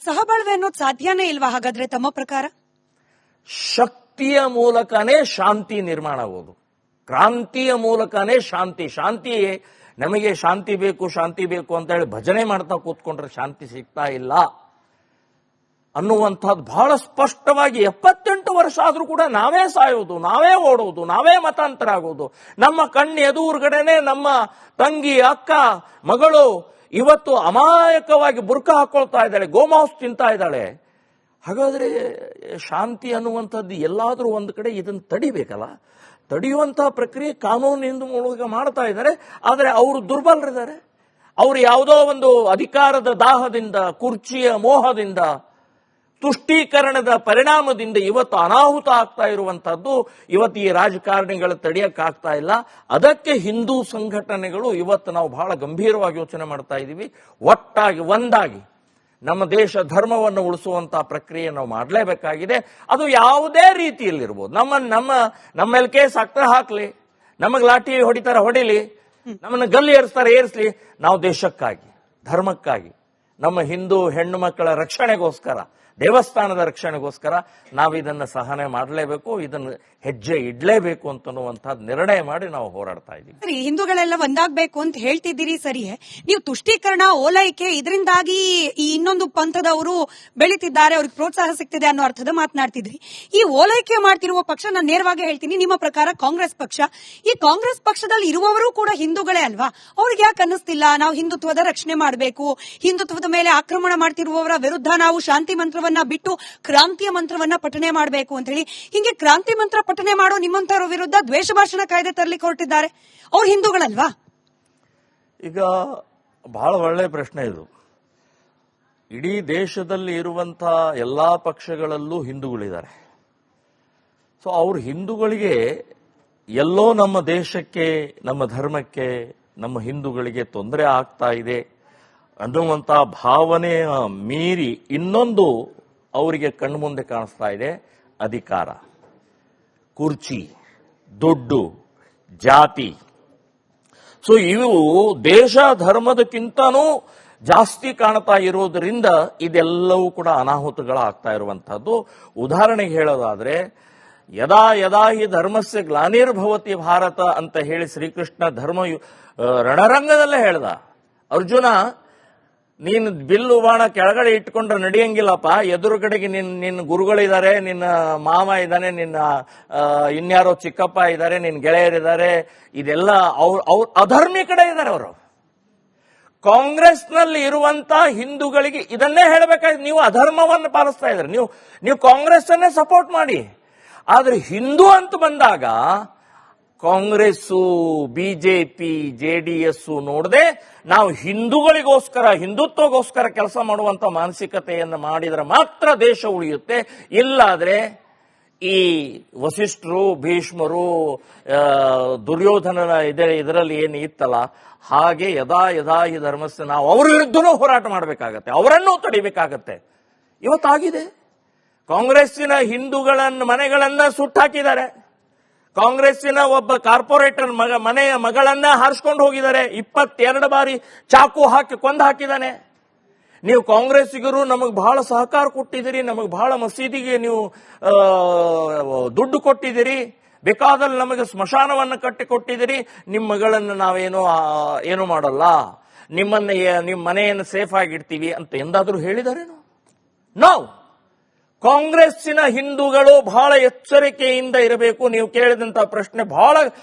ಸಹಬಾಳ್ವೆ ಅನ್ನೋದು ಸಾಧ್ಯನೇ ಇಲ್ವಾ ಹಾಗಾದ್ರೆ ತಮ್ಮ ಪ್ರಕಾರ? ಶಕ್ತಿಯ ಮೂಲಕನೇ ಶಾಂತಿ ನಿರ್ಮಾಣ ಆಗೋದು, ಕ್ರಾಂತಿಯ ಮೂಲಕನೇ ಶಾಂತಿ. ನಮಗೆ ಶಾಂತಿ ಬೇಕು ಅಂತ ಹೇಳಿ ಭಜನೆ ಮಾಡ್ತಾ ಕೂತ್ಕೊಂಡ್ರೆ ಶಾಂತಿ ಸಿಗ್ತಾ ಇಲ್ಲ ಅನ್ನುವಂಥದ್ದು ಬಹಳ ಸ್ಪಷ್ಟವಾಗಿ 78 ವರ್ಷ ಆದ್ರೂ ಕೂಡ ನಾವೇ ಸಾಯೋದು, ನಾವೇ ಓಡೋದು, ನಾವೇ ಮತಾಂತರ ಆಗೋದು. ನಮ್ಮ ಕಣ್ಣು ಎದುರುಗಡೆನೆ ನಮ್ಮ ತಂಗಿ, ಅಕ್ಕ, ಮಗಳು ಇವತ್ತು ಅಮಾಯಕವಾಗಿ ಬುರ್ಕ ಹಾಕೊಳ್ತಾ ಇದ್ದಾಳೆ, ಗೋಮಾಂಸ ತಿಂತಾ ಇದ್ದಾಳೆ. ಹಾಗಾದ್ರೆ ಶಾಂತಿ ಅನ್ನುವಂಥದ್ದು ಎಲ್ಲಾದ್ರೂ ಒಂದು ಕಡೆ ಇದನ್ನು ತಡಿಬೇಕಲ್ಲ. ತಡೆಯುವಂತಹ ಪ್ರಕ್ರಿಯೆ ಕಾನೂನಿನ ಮೂಲಕ ಮಾಡ್ತಾ ಇದ್ದಾರೆ. ಆದರೆ ಅವರು ದುರ್ಬಲರಿದ್ದಾರೆ. ಅವರು ಯಾವುದೋ ಒಂದು ಅಧಿಕಾರದ ದಾಹದಿಂದ, ಕುರ್ಚಿಯ ಮೋಹದಿಂದ, ತುಷ್ಟೀಕರಣದ ಪರಿಣಾಮದಿಂದ ಇವತ್ತು ಅನಾಹುತ ಆಗ್ತಾ ಇರುವಂತಹದ್ದು ಇವತ್ತು ಈ ರಾಜಕಾರಣಿಗಳು ತಡೆಯಕ್ಕಾಗ್ತಾ ಇಲ್ಲ. ಅದಕ್ಕೆ ಹಿಂದೂ ಸಂಘಟನೆಗಳು ಇವತ್ತು ನಾವು ಬಹಳ ಗಂಭೀರವಾಗಿ ಯೋಚನೆ ಮಾಡ್ತಾ ಇದ್ದೀವಿ. ಒಟ್ಟಾಗಿ ಒಂದಾಗಿ ನಮ್ಮ ದೇಶ ಧರ್ಮವನ್ನು ಉಳಿಸುವಂತಹ ಪ್ರಕ್ರಿಯೆ ನಾವು ಮಾಡಲೇಬೇಕಾಗಿದೆ. ಅದು ಯಾವುದೇ ರೀತಿಯಲ್ಲಿರ್ಬೋದು. ನಮ್ಮ ಮೇಲೆ ಕೇಸ್ ಹಾಕ್ಲಿ, ನಮಗೆ ಲಾಠಿ ಹೊಡಿತಾರೆ ಹೊಡಿಲಿ, ನಮ್ಮನ್ನು ಗಲ್ಲಿ ಏರಿಸ್ಲಿ, ನಾವು ದೇಶಕ್ಕಾಗಿ, ಧರ್ಮಕ್ಕಾಗಿ, ನಮ್ಮ ಹಿಂದೂ ಹೆಣ್ಣು ಮಕ್ಕಳ ರಕ್ಷಣೆಗೋಸ್ಕರ, ದೇವಸ್ಥಾನದ ರಕ್ಷಣೆಗೋಸ್ಕರ ನಾವು ಇದನ್ನು ಸಹನೆ ಮಾಡಲೇಬೇಕು, ಇದನ್ನು ಹೆಜ್ಜೆ ಇಡ್ಲೇಬೇಕು ಅಂತನ್ನುವಂತಹ ನಿರ್ಣಯ ಮಾಡಿ ನಾವು ಹೋರಾಡ್ತಾ ಇದ್ದೀವಿ. ಸರಿ, ಹಿಂದೂಗಳೆಲ್ಲ ಒಂದಾಗಬೇಕು ಅಂತ ಹೇಳ್ತಿದ್ದೀರಿ, ಸರಿಯೇ. ನೀವು ತುಷ್ಟೀಕರಣ, ಓಲೈಕೆ, ಇದರಿಂದಾಗಿ ಈ ಇನ್ನೊಂದು ಪಂಥದವರು ಬೆಳೀತಿದ್ದಾರೆ, ಅವ್ರಿಗೆ ಪ್ರೋತ್ಸಾಹ ಸಿಗ್ತಿದೆ ಅನ್ನೋ ಅರ್ಥದ ಮಾತನಾಡ್ತಿದ್ರಿ. ಈ ಓಲೈಕೆ ಮಾಡ್ತಿರುವ ಪಕ್ಷ, ನಾನು ನೇರವಾಗಿ ಹೇಳ್ತೀನಿ, ನಿಮ್ಮ ಪ್ರಕಾರ ಕಾಂಗ್ರೆಸ್ ಪಕ್ಷ. ಈ ಕಾಂಗ್ರೆಸ್ ಪಕ್ಷದಲ್ಲಿ ಇರುವವರು ಕೂಡ ಹಿಂದೂಗಳೇ ಅಲ್ವಾ? ಅವ್ರಿಗೆ ಯಾಕೆ ಅನ್ನಿಸ್ತಿಲ್ಲ ನಾವು ಹಿಂದುತ್ವದ ರಕ್ಷಣೆ ಮಾಡಬೇಕು, ಹಿಂದುತ್ವದ ಮೇಲೆ ಆಕ್ರಮಣ ಮಾಡ್ತಿರುವವರ ವಿರುದ್ಧ ನಾವು ಶಾಂತಿ ಮಂತ್ರವನ್ನ ಬಿಟ್ಟು ಕ್ರಾಂತಿಯ ಮಂತ್ರವನ್ನ ಪಠನೆ ಮಾಡಬೇಕು ಅಂತ ಹೇಳಿ? ಹಿಂಗೆ ಕ್ರಾಂತಿ ಮಂತ್ರ ಪಠನೆ ಮಾಡೋ ನಿಮ್ಮಂತವರ ವಿರುದ್ಧ ದ್ವೇಷ ಭಾಷಣ ಕಾಯ್ದೆ ತರಲಿಕ್ಕೆ ಹೊರಟಿದ್ದಾರೆ. ಅವ್ರು ಹಿಂದೂಗಳಲ್ವಾ? ಈಗ ಬಹಳ ಒಳ್ಳೆಯ ಪ್ರಶ್ನೆ ಇದು. ಇಡೀ ದೇಶದಲ್ಲಿ ಇರುವಂತಹ ಎಲ್ಲಾ ಪಕ್ಷಗಳಲ್ಲೂ ಹಿಂದೂಗಳಿದ್ದಾರೆ. ಸೊ ಅವ್ರ ಹಿಂದೂಗಳಿಗೆ ಎಲ್ಲೋ ನಮ್ಮ ದೇಶಕ್ಕೆ, ನಮ್ಮ ಧರ್ಮಕ್ಕೆ, ನಮ್ಮ ಹಿಂದೂಗಳಿಗೆ ತೊಂದರೆ ಆಗ್ತಾ ಇದೆ ಅನ್ನುವಂಥ ಭಾವನೆಯ ಮೀರಿ ಇನ್ನೊಂದು ಅವರಿಗೆ ಕಣ್ಮುಂದೆ ಕಾಣಿಸ್ತಾ ಇದೆ: ಅಧಿಕಾರ, ಕುರ್ಚಿ, ದುಡ್ಡು, ಜಾತಿ. ಸೊ ಇವು ದೇಶ ಧರ್ಮದಕ್ಕಿಂತನೂ ಜಾಸ್ತಿ ಕಾಣ್ತಾ ಇರೋದ್ರಿಂದ ಇದೆಲ್ಲವೂ ಕೂಡ ಅನಾಹುತಗಳಾಗ್ತಾ ಇರುವಂತಹದ್ದು. ಉದಾಹರಣೆಗೆ ಹೇಳೋದಾದ್ರೆ, ಯದಾ ಯದಾ ಹಿ ಧರ್ಮಸ್ಯ ಗ್ಲಾನಿರ್ಭವತಿ ಭಾರತ ಅಂತ ಹೇಳಿ ಶ್ರೀಕೃಷ್ಣ ರಣರಂಗದಲ್ಲೇ ಹೇಳ್ದ. ಅರ್ಜುನ, ನೀನು ಬಿಲ್ಲು ಬಾಣ ಕೆಳಗಡೆ ಇಟ್ಕೊಂಡ್ರೆ ನಡೆಯಂಗಿಲ್ಲಪ್ಪ, ಎದುರುಗಡೆಗೆ ನಿನ್ನ ಗುರುಗಳಿದ್ದಾರೆ, ನಿನ್ನ ಮಾಮ ಇದ್ದಾನೆ, ನಿನ್ನ ಇನ್ಯಾರೋ ಚಿಕ್ಕಪ್ಪ ಇದ್ದಾರೆ, ನಿನ್ನ ಗೆಳೆಯರಿದ್ದಾರೆ, ಇದೆಲ್ಲ ಅವ್ರ ಅಧರ್ಮಿ ಕಡೆ ಇದ್ದಾರೆ. ಅವರು ಕಾಂಗ್ರೆಸ್ನಲ್ಲಿ ಇರುವಂತ ಹಿಂದೂಗಳಿಗೆ ಇದನ್ನೇ ಹೇಳಬೇಕಾದ್ರೆ, ನೀವು ಅಧರ್ಮವನ್ನು ಪಾಲಿಸ್ತಾ ಇದ್ದಾರೆ, ನೀವು ಕಾಂಗ್ರೆಸ್ ಅನ್ನೇ ಸಪೋರ್ಟ್ ಮಾಡಿ. ಆದ್ರೆ ಹಿಂದೂ ಅಂತ ಬಂದಾಗ ಕಾಂಗ್ರೆಸ್ಸು, ಬಿಜೆಪಿ, ಜೆಡಿಎಸ್ ನೋಡದೆ ನಾವು ಹಿಂದೂಗಳಿಗೋಸ್ಕರ, ಹಿಂದುತ್ವಗೋಸ್ಕರ ಕೆಲಸ ಮಾಡುವಂತ ಮಾನಸಿಕತೆಯನ್ನು ಮಾಡಿದರೆ ಮಾತ್ರ ದೇಶ ಉಳಿಯುತ್ತೆ. ಇಲ್ಲಾದ್ರೆ ಈ ವಸಿಷ್ಠರು, ಭೀಷ್ಮರು, ದುರ್ಯೋಧನನ ಇದರಲ್ಲಿ ಏನು ಇತ್ತಲ್ಲ, ಹಾಗೆ ಯದಾ ಯದಾ ಈ ಧರ್ಮಸ್ಥಾನ ನಾವು ಅವ್ರ ವಿರುದ್ಧನೂ ಹೋರಾಟ ಮಾಡಬೇಕಾಗತ್ತೆ, ಅವರನ್ನೂ ತಡಿಬೇಕಾಗತ್ತೆ. ಇವತ್ತಾಗಿದೆ. ಕಾಂಗ್ರೆಸ್ಸಿನ ಮನೆಗಳನ್ನ ಸುಟ್ಟಾಕಿದ್ದಾರೆ. ಕಾಂಗ್ರೆಸ್ಸಿನ ಒಬ್ಬ ಕಾರ್ಪೊರೇಟರ್ ಮನೆಯ ಮಗಳನ್ನ ಹಾರಿಸ್ಕೊಂಡು ಹೋಗಿದ್ದಾರೆ. 22 ಬಾರಿ ಚಾಕು ಹಾಕಿ ಕೊಂದು ಹಾಕಿದ್ದಾನೆ. ನೀವು ಕಾಂಗ್ರೆಸ್ಸಿಗರು ನಮಗೆ ಬಹಳ ಸಹಕಾರ ಕೊಟ್ಟಿದ್ದೀರಿ, ನಮಗೆ ಬಹಳ ಮಸೀದಿಗೆ ನೀವು ದುಡ್ಡು ಕೊಟ್ಟಿದ್ದೀರಿ, ಬೇಕಾದಲ್ಲಿ ನಮಗೆ ಸ್ಮಶಾನವನ್ನು ಕಟ್ಟಿಕೊಟ್ಟಿದ್ದೀರಿ, ನಿಮ್ಮ ಮಗಳನ್ನು ಏನು ಮಾಡಲ್ಲ, ನಿಮ್ಮ ಮನೆಯನ್ನು ಸೇಫ್ ಆಗಿಡ್ತೀವಿ ಅಂತ ಎಂದಾದ್ರೂ ಹೇಳಿದಾರೇನು? ನಾವು ಕಾಂಗ್ರೆಸ್ಸಿನ ಹಿಂದೂಗಳು ಬಹಳ ಎಚ್ಚರಿಕೆಯಿಂದ ಇರಬೇಕು. ನೀವು ಕೇಳಿದಂತ ಪ್ರಶ್ನೆ ಬಹಳ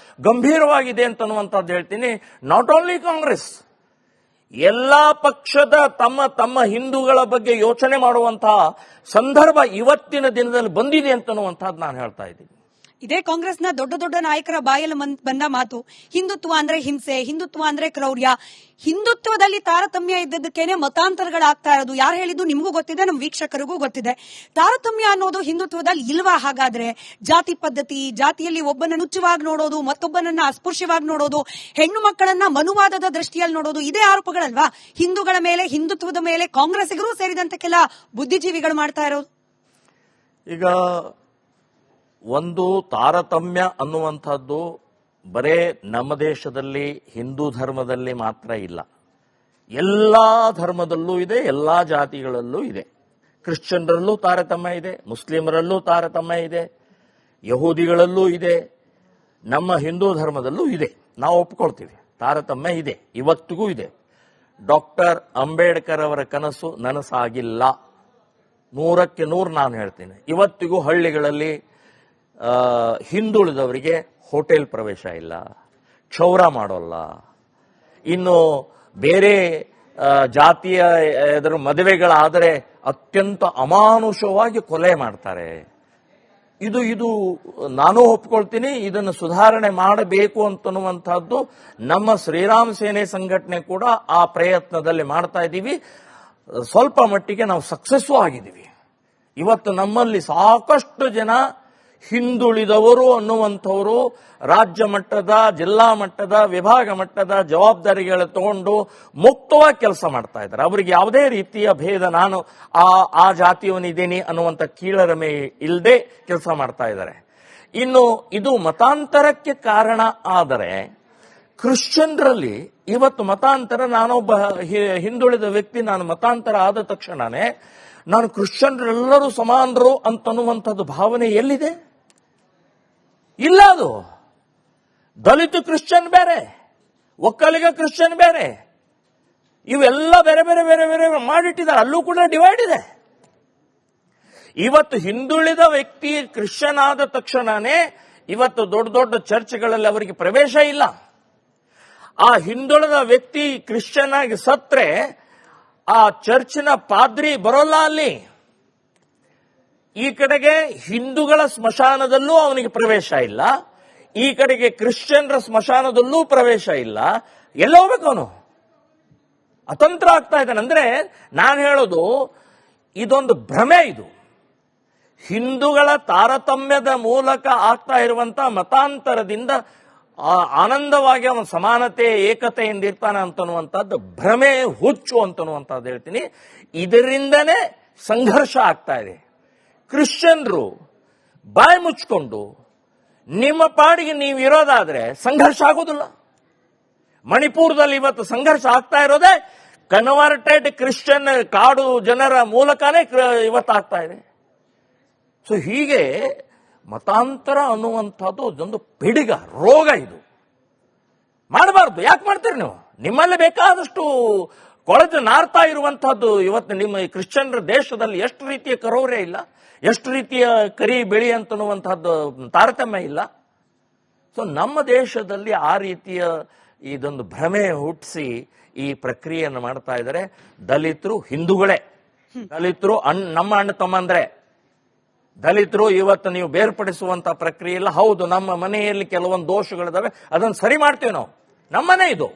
ಗಂಭೀರವಾಗಿದೆ ಅಂತನ್ನುವಂಥದ್ದು ಹೇಳ್ತೀನಿ. ನಾಟ್ ಓನ್ಲಿ ಕಾಂಗ್ರೆಸ್, ಎಲ್ಲಾ ಪಕ್ಷದ ತಮ್ಮ ಹಿಂದೂಗಳ ಬಗ್ಗೆ ಯೋಚನೆ ಮಾಡುವಂತಹ ಸಂದರ್ಭ ಇವತ್ತಿನ ದಿನದಲ್ಲಿ ಬಂದಿದೆ ಅಂತನ್ನುವಂಥದ್ದು ನಾನು ಹೇಳ್ತಾ ಇದ್ದೀನಿ. ಇದೇ ಕಾಂಗ್ರೆಸ್ನ ದೊಡ್ಡ ದೊಡ್ಡ ನಾಯಕರ ಬಾಯಲ್ಲಿ ಬಂದ ಮಾತು, ಹಿಂದುತ್ವ ಅಂದ್ರೆ ಹಿಂಸೆ, ಹಿಂದುತ್ವ ಅಂದ್ರೆ ಕ್ರೌರ್ಯ. ಹಿಂದುತ್ವದಲ್ಲಿ ತಾರತಮ್ಯ ಇದ್ದದಕ್ಕೇನೆ ಮತಾಂತರಗಳಾಗ್ತಾ ಇರೋದು. ಯಾರು ಹೇಳಿದ್ದು ನಿಮಗೂ ಗೊತ್ತಿದೆ, ನಮ್ಮ ವೀಕ್ಷಕರಿಗೂ ಗೊತ್ತಿದೆ. ತಾರತಮ್ಯ ಅನ್ನೋದು ಹಿಂದುತ್ವದಲ್ಲಿ ಇಲ್ವಾ? ಹಾಗಾದ್ರೆ ಜಾತಿ ಪದ್ಧತಿ, ಜಾತಿಯಲ್ಲಿ ಒಬ್ಬನ ನುಚ್ಚವಾಗಿ ನೋಡೋದು, ಮತ್ತೊಬ್ಬನನ್ನ ಅಸ್ಪೃಶ್ಯವಾಗಿ ನೋಡೋದು, ಹೆಣ್ಣು ಮಕ್ಕಳನ್ನ ಮನುವಾದದ ದೃಷ್ಟಿಯಲ್ಲಿ ನೋಡೋದು, ಇದೇ ಆರೋಪಗಳಲ್ವಾ ಹಿಂದೂಗಳ ಮೇಲೆ, ಹಿಂದುತ್ವದ ಮೇಲೆ ಕಾಂಗ್ರೆಸ್ಸಿಗರು ಸೇರಿದಂತೆ ಕೆಲ ಬುದ್ಧಿಜೀವಿಗಳು ಮಾಡ್ತಾ ಇರೋದು? ಈಗ ಒಂದು ತಾರತಮ್ಯ ಅನ್ನುವಂಥದ್ದು ಬರೇ ನಮ್ಮ ದೇಶದಲ್ಲಿ ಹಿಂದೂ ಧರ್ಮದಲ್ಲಿ ಮಾತ್ರ ಇಲ್ಲ, ಎಲ್ಲಾ ಧರ್ಮದಲ್ಲೂ ಇದೆ, ಎಲ್ಲಾ ಜಾತಿಗಳಲ್ಲೂ ಇದೆ. ಕ್ರಿಶ್ಚಿಯನ್ರಲ್ಲೂ ತಾರತಮ್ಯ ಇದೆ, ಮುಸ್ಲಿಮರಲ್ಲೂ ತಾರತಮ್ಯ ಇದೆ, ಯಹೂದಿಗಳಲ್ಲೂ ಇದೆ, ನಮ್ಮ ಹಿಂದೂ ಧರ್ಮದಲ್ಲೂ ಇದೆ. ನಾವು ಒಪ್ಕೊಳ್ತೀವಿ, ತಾರತಮ್ಯ ಇದೆ, ಇವತ್ತಿಗೂ ಇದೆ. ಡಾಕ್ಟರ್ ಅಂಬೇಡ್ಕರ್ ಅವರ ಕನಸು ನನಸಾಗಿಲ್ಲ, 100ಕ್ಕೆ 100 ನಾನು ಹೇಳ್ತೀನಿ. ಇವತ್ತಿಗೂ ಹಳ್ಳಿಗಳಲ್ಲಿ ಹಿಂದುಳಿದವರಿಗೆ ಹೋಟೆಲ್ ಪ್ರವೇಶ ಇಲ್ಲ, ಕ್ಷೌರ ಮಾಡೋಲ್ಲ. ಇನ್ನು ಬೇರೆ ಜಾತಿಯ ಎದುರು ಮದುವೆಗಳಾದರೆ ಅತ್ಯಂತ ಅಮಾನುಷವಾಗಿ ಕೊಲೆ ಮಾಡ್ತಾರೆ. ಇದು ನಾನು ಒಪ್ಕೊಳ್ತೀನಿ. ಇದನ್ನು ಸುಧಾರಣೆ ಮಾಡಬೇಕು ಅಂತನ್ನುವಂತಹದ್ದು ನಮ್ಮ ಶ್ರೀರಾಮ್ ಸೇನೆ ಸಂಘಟನೆ ಕೂಡ ಆ ಪ್ರಯತ್ನದಲ್ಲಿ ಮಾಡ್ತಾ ಇದ್ದೀವಿ. ಸ್ವಲ್ಪ ಮಟ್ಟಿಗೆ ನಾವು ಸಕ್ಸಸ್ಸು ಆಗಿದ್ದೀವಿ. ಇವತ್ತು ನಮ್ಮಲ್ಲಿ ಸಾಕಷ್ಟು ಜನ ಹಿಂದುಳಿದವರು ಅನ್ನುವಂಥವರು ರಾಜ್ಯ ಮಟ್ಟದ, ಜಿಲ್ಲಾ ಮಟ್ಟದ, ವಿಭಾಗ ಮಟ್ಟದ ಜವಾಬ್ದಾರಿಗಳು ತಗೊಂಡು ಮುಕ್ತವಾಗಿ ಕೆಲಸ ಮಾಡ್ತಾ ಇದ್ದಾರೆ. ಅವರಿಗೆ ಯಾವುದೇ ರೀತಿಯ ಭೇದ, ನಾನು ಆ ಜಾತಿಯವನಿದ್ದೀನಿ ಅನ್ನುವಂಥ ಕೀಳರಿಮೆ ಇಲ್ಲದೆ ಕೆಲಸ ಮಾಡ್ತಾ ಇದ್ದಾರೆ. ಇನ್ನು ಇದು ಮತಾಂತರಕ್ಕೆ ಕಾರಣ ಆದರೆ ಕ್ರಿಶ್ಚಿಯನ್ರಲ್ಲಿ ಇವತ್ತು ಮತಾಂತರ, ನಾನೊಬ್ಬ ಹಿಂದುಳಿದ ವ್ಯಕ್ತಿ, ನಾನು ಮತಾಂತರ ಆದ ತಕ್ಷಣನೇ ನಾನು ಕ್ರಿಶ್ಚಿಯನ್ರೆಲ್ಲರೂ ಸಮಾನರು ಅಂತನ್ನುವಂಥದ್ದು ಭಾವನೆ ಎಲ್ಲಿದೆ? ಇಲ್ಲ. ಅದು ದಲಿತ ಕ್ರಿಶ್ಚಿಯನ್ ಬೇರೆ, ಒಕ್ಕಲಿಗ ಕ್ರಿಶ್ಚಿಯನ್ ಬೇರೆ, ಇವೆಲ್ಲ ಬೇರೆ ಬೇರೆ ಬೇರೆ ಬೇರೆ ಮಾಡಿಟ್ಟಿದ್ದಾರೆ. ಅಲ್ಲೂ ಕೂಡ ಡಿವೈಡ್ ಇದೆ. ಇವತ್ತು ಹಿಂದುಳಿದ ವ್ಯಕ್ತಿ ಕ್ರಿಶ್ಚಿಯನ್ ಆದ ತಕ್ಷಣನೇ ಇವತ್ತು ದೊಡ್ಡ ದೊಡ್ಡ ಚರ್ಚ್ಗಳಲ್ಲಿ ಅವರಿಗೆ ಪ್ರವೇಶ ಇಲ್ಲ. ಆ ಹಿಂದುಳಿದ ವ್ಯಕ್ತಿ ಕ್ರಿಶ್ಚಿಯನ್ ಆಗಿ ಸತ್ರೆ ಆ ಚರ್ಚಿನ ಪಾದ್ರಿ ಬರೋಲ್ಲ ಅಲ್ಲಿ. ಈ ಕಡೆಗೆ ಹಿಂದೂಗಳ ಸ್ಮಶಾನದಲ್ಲೂ ಅವನಿಗೆ ಪ್ರವೇಶ ಇಲ್ಲ, ಈ ಕಡೆಗೆ ಕ್ರಿಶ್ಚಿಯನ್ರ ಸ್ಮಶಾನದಲ್ಲೂ ಪ್ರವೇಶ ಇಲ್ಲ. ಎಲ್ಲ ಹೋಗ್ಬೇಕು ಅವನು? ಅತಂತ್ರ ಆಗ್ತಾ ಇದ್ದಾನೆ. ಅಂದ್ರೆ ನಾನು ಹೇಳೋದು ಇದೊಂದು ಭ್ರಮೆ. ಇದು ಹಿಂದೂಗಳ ತಾರತಮ್ಯದ ಮೂಲಕ ಆಗ್ತಾ ಇರುವಂತ ಮತಾಂತರದಿಂದ ಆನಂದವಾಗಿ ಅವನ ಸಮಾನತೆ, ಏಕತೆಯಿಂದ ಇರ್ತಾನೆ ಅಂತನ್ನುವಂಥದ್ದು ಭ್ರಮೆ, ಹುಚ್ಚು ಅಂತನ್ನುವಂಥದ್ದು ಹೇಳ್ತೀನಿ. ಇದರಿಂದನೇ ಸಂಘರ್ಷ ಆಗ್ತಾ ಇದೆ. ಕ್ರಿಶ್ಚಿಯನ್ರು ಬಾಯಿ ಮುಚ್ಕೊಂಡು ನಿಮ್ಮ ಪಾಡಿಗೆ ನೀವು ಇರೋದಾದ್ರೆ ಸಂಘರ್ಷ ಆಗೋದಿಲ್ಲ. ಮಣಿಪುರದಲ್ಲಿ ಇವತ್ತು ಸಂಘರ್ಷ ಆಗ್ತಾ ಇರೋದೇ ಕನ್ವರ್ಟೆಡ್ ಕ್ರಿಶ್ಚಿಯನ್ ಕಾಡು ಜನರ ಮೂಲಕನೇ ಇವತ್ತು ಆಗ್ತಾ ಇದೆ. ಸೊ ಹೀಗೆ ಮತಾಂತರ ಅನ್ನುವಂಥದ್ದು ಅದೊಂದು ಪಿಡಿಗ, ರೋಗ. ಇದು ಮಾಡಬಾರ್ದು. ಯಾಕೆ ಮಾಡ್ತೀರಿ ನೀವು? ನಿಮ್ಮಲ್ಲಿ ಬೇಕಾದಷ್ಟು ಕೊಳೆತು ನಾರ್ತಾ ಇರುವಂತಹದ್ದು ಇವತ್ತು ನಿಮ್ಮ ಕ್ರಿಶ್ಚಿಯನ್ರ ದೇಶದಲ್ಲಿ ಎಷ್ಟು ರೀತಿಯ ಕರೌರ್ಯ ಇಲ್ಲ, ಎಷ್ಟು ರೀತಿಯ ಕರಿ ಬೆಳಿ ಅಂತನ್ನುವಂತಹದ್ದು ತಾರತಮ್ಯ ಇಲ್ಲ. ಸೊ ನಮ್ಮ ದೇಶದಲ್ಲಿ ಆ ರೀತಿಯ ಇದೊಂದು ಭ್ರಮೆ ಹುಟ್ಟಿಸಿ ಈ ಪ್ರಕ್ರಿಯೆಯನ್ನು ಮಾಡ್ತಾ ಇದ್ದಾರೆ. ದಲಿತರು ಹಿಂದೂಗಳೇ, ದಲಿತರು ನಮ್ಮ ಅಣ್ಣ ತಮ್ಮಂದ್ರೆ, ದಲಿತರು ಇವತ್ತು ನೀವು ಬೇರ್ಪಡಿಸುವಂತ ಪ್ರಕ್ರಿಯೆ ಇಲ್ಲ. ಹೌದು, ನಮ್ಮ ಮನೆಯಲ್ಲಿ ಕೆಲವೊಂದು ದೋಷಗಳಿದಾವೆ, ಅದನ್ನು ಸರಿ ಮಾಡ್ತೇವೆ ನಾವು. ನಮ್ಮನೆ ಇದು.